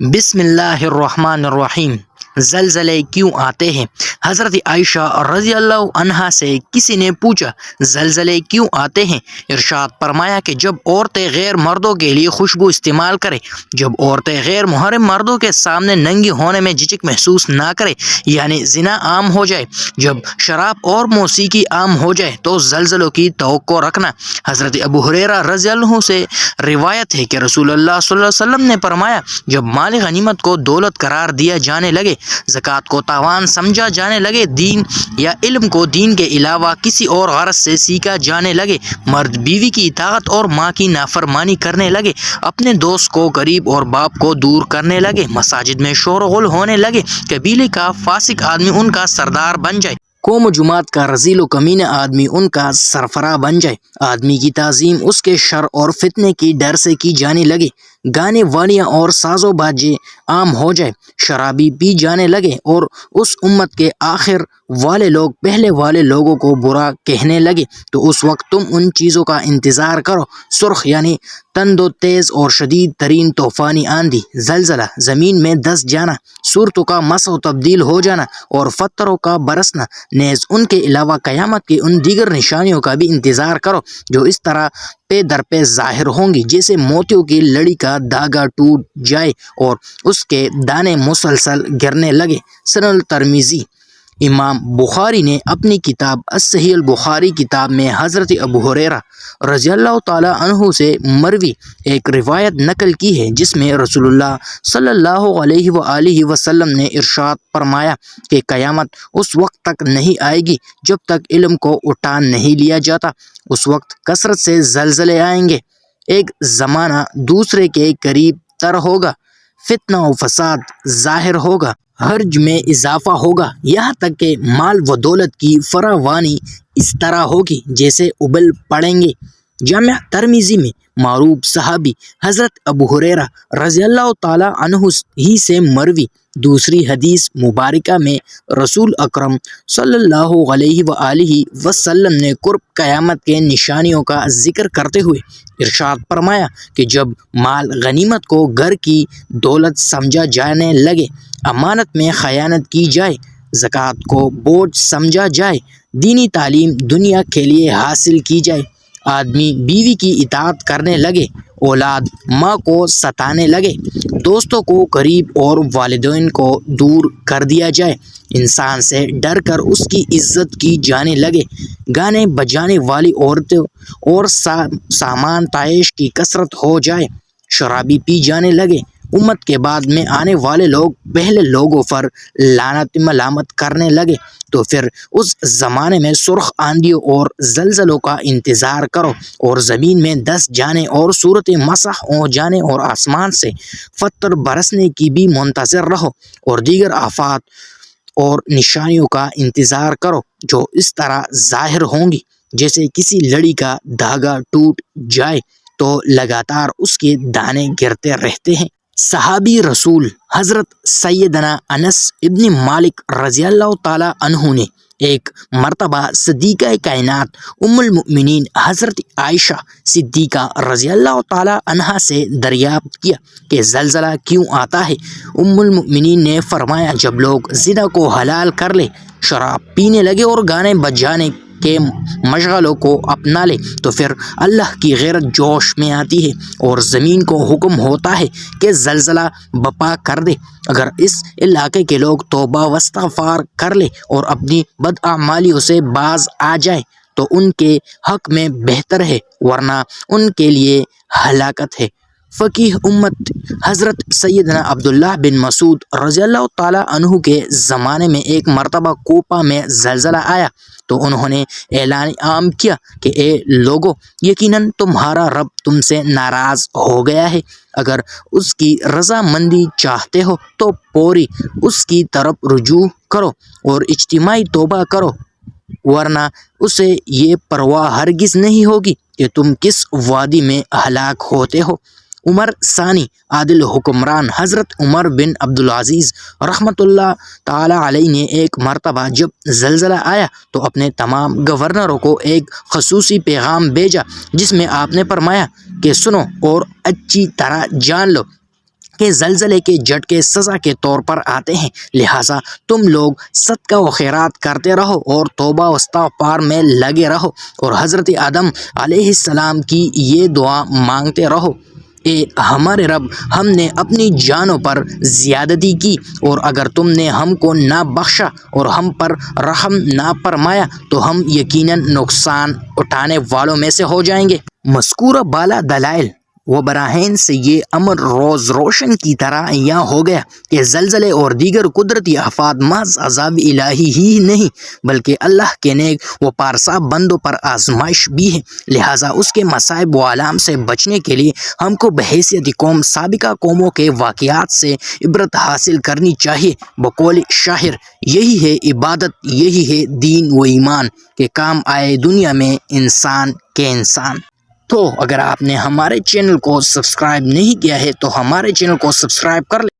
بسم اللہ الرحمن الرحیم۔ زلزلے کیوں آتے ہیں؟ حضرت عائشہ رضی اللہ عنہا سے کسی نے پوچھا زلزلے کیوں آتے ہیں؟ ارشاد فرمایا کہ جب عورتیں غیر مردوں کے لیے خوشبو استعمال کریں، جب عورتیں غیر محرم مردوں کے سامنے ننگی ہونے میں جھجک محسوس نہ کریں، یعنی زنا عام ہو جائے، جب شراب اور موسیقی عام ہو جائے تو زلزلوں کی توقع رکھنا۔ حضرت ابو ہریرہ رضی اللہ عنہ سے روایت ہے کہ رسول اللہ صلی اللہ علیہ وسلم نے فرمایا جب مال غنیمت کو دولت قرار دیا جانے لگے، زکوٰۃ کو تاوان سمجھا جانے لگے، دین یا علم کو دین کے علاوہ کسی اور غرض سے سیکھا جانے لگے، مرد بیوی کی اطاعت اور ماں کی نافرمانی کرنے لگے، اپنے دوست کو قریب اور باپ کو دور کرنے لگے، مساجد میں شور و غل ہونے لگے، قبیلے کا فاسق آدمی ان کا سردار بن جائے، قوم و جماعت کا رذیل و کمینہ آدمی ان کا سربراہ بن جائے، آدمی کی تعظیم اس کے شر اور فتنے کی ڈر سے کی جانے لگے، گانے والیاں اور ساز و باجے عام ہو جائے، شرابی پی جانے لگے اور اس امت کے آخر والے لوگ پہلے والے لوگوں کو برا کہنے لگے، تو اس وقت تم ان چیزوں کا انتظار کرو: سرخ یعنی تند و تیز اور شدید ترین طوفانی آندھی، زلزلہ، زمین میں دس جانا، صورتوں کا مسح و تبدیل ہو جانا اور پتھروں کا برسنا، نیز ان کے علاوہ قیامت کی ان دیگر نشانیوں کا بھی انتظار کرو جو اس طرح پے در پے ظاہر ہوں گی جیسے موتیوں کی لڑی کا دھاگا ٹوٹ جائے اور اس کے دانے مسلسل گرنے لگے۔ سنن ترمذی۔ امام بخاری نے اپنی کتاب الصحیح البخاری کتاب میں حضرت ابو ہریرہ رضی اللہ تعالیٰ عنہ سے مروی ایک روایت نقل کی ہے جس میں رسول اللہ صلی اللہ علیہ وآلہ وسلم نے ارشاد فرمایا کہ قیامت اس وقت تک نہیں آئے گی جب تک علم کو اٹھا نہیں لیا جاتا، اس وقت کثرت سے زلزلے آئیں گے، ایک زمانہ دوسرے کے قریب تر ہوگا، فتنہ و فساد ظاہر ہوگا، حرج میں اضافہ ہوگا، یہاں تک کہ مال و دولت کی فراوانی اس طرح ہوگی جیسے ابل پڑیں گے۔ جامع ترمذی میں معروف صحابی حضرت ابو ہریرہ رضی اللہ تعالیٰ عنہ ہی سے مروی دوسری حدیث مبارکہ میں رسول اکرم صلی اللہ علیہ وآلہ وسلم نے قرب قیامت کے نشانیوں کا ذکر کرتے ہوئے ارشاد فرمایا کہ جب مال غنیمت کو گھر کی دولت سمجھا جانے لگے، امانت میں خیانت کی جائے، زکوٰۃ کو بوجھ سمجھا جائے، دینی تعلیم دنیا کے لیے حاصل کی جائے، آدمی بیوی کی اطاعت کرنے لگے، اولاد ماں کو ستانے لگے، دوستوں کو قریب اور والدین کو دور کر دیا جائے، انسان سے ڈر کر اس کی عزت کی جانے لگے، گانے بجانے والی عورتوں اور سامان طائش کی کثرت ہو جائے، شرابی پی جانے لگے، امت کے بعد میں آنے والے لوگ پہلے لوگوں پر لعنت ملامت کرنے لگے، تو پھر اس زمانے میں سرخ آندھیوں اور زلزلوں کا انتظار کرو اور زمین میں دس جانے اور صورتیں مسح ہو جانے اور آسمان سے پتھر برسنے کی بھی منتظر رہو اور دیگر آفات اور نشانیوں کا انتظار کرو جو اس طرح ظاہر ہوں گی جیسے کسی لڑی کا دھاگا ٹوٹ جائے تو لگاتار اس کے دانے گرتے رہتے ہیں۔ صحابی رسول حضرت سیدنا انس ابن مالک رضی اللہ تعالیٰ عنہ نے ایک مرتبہ صدیقہ کائنات ام المؤمنین حضرت عائشہ صدیقہ رضی اللہ تعالیٰ عنہا سے دریافت کیا کہ زلزلہ کیوں آتا ہے؟ ام المؤمنین نے فرمایا جب لوگ زنا کو حلال کر لے، شراب پینے لگے اور گانے بجانے کے مشغلوں کو اپنا لے تو پھر اللہ کی غیرت جوش میں آتی ہے اور زمین کو حکم ہوتا ہے کہ زلزلہ بپا کر دے۔ اگر اس علاقے کے لوگ توبہ و استغفار کر لے اور اپنی بدعمالیوں سے باز آ جائے تو ان کے حق میں بہتر ہے، ورنہ ان کے لیے ہلاکت ہے۔ فقیہ امت حضرت سیدنا عبداللہ بن مسعود رضی اللہ تعالیٰ عنہ کے زمانے میں ایک مرتبہ کوپا میں زلزلہ آیا تو انہوں نے اعلان عام کیا کہ اے لوگو، یقیناً تمہارا رب تم سے ناراض ہو گیا ہے، اگر اس کی رضامندی چاہتے ہو تو فوری اس کی طرف رجوع کرو اور اجتماعی توبہ کرو، ورنہ اسے یہ پرواہ ہرگز نہیں ہوگی کہ تم کس وادی میں ہلاک ہوتے ہو۔ عمر ثانی عادل حکمران حضرت عمر بن عبدالعزیز رحمۃ اللہ تعالی علیہ نے ایک مرتبہ جب زلزلہ آیا تو اپنے تمام گورنروں کو ایک خصوصی پیغام بھیجا جس میں آپ نے فرمایا کہ سنو اور اچھی طرح جان لو کہ زلزلے کے جھٹکے سزا کے طور پر آتے ہیں، لہٰذا تم لوگ صدقہ و خیرات کرتے رہو اور توبہ و استغفار میں لگے رہو اور حضرت آدم علیہ السلام کی یہ دعا مانگتے رہو: اے ہمارے رب، ہم نے اپنی جانوں پر زیادتی کی، اور اگر تم نے ہم کو نہ بخشا اور ہم پر رحم نہ فرمایا تو ہم یقیناً نقصان اٹھانے والوں میں سے ہو جائیں گے۔ مذکورہ بالا دلائل و براہین سے یہ امر روز روشن کی طرح یہاں ہو گیا کہ زلزلے اور دیگر قدرتی آفات محض عذاب الہی ہی نہیں بلکہ اللہ کے نیک و پارسا بندوں پر آزمائش بھی ہے، لہٰذا اس کے مصائب و آلام سے بچنے کے لیے ہم کو بحیثیت قوم سابقہ قوموں کے واقعات سے عبرت حاصل کرنی چاہیے۔ بقول شاعر، یہی ہے عبادت، یہی ہے دین و ایمان، کہ کام آئے دنیا میں انسان کے انسان۔ تو اگر آپ نے ہمارے چینل کو سبسکرائب نہیں کیا ہے تو ہمارے چینل کو سبسکرائب کر لیں۔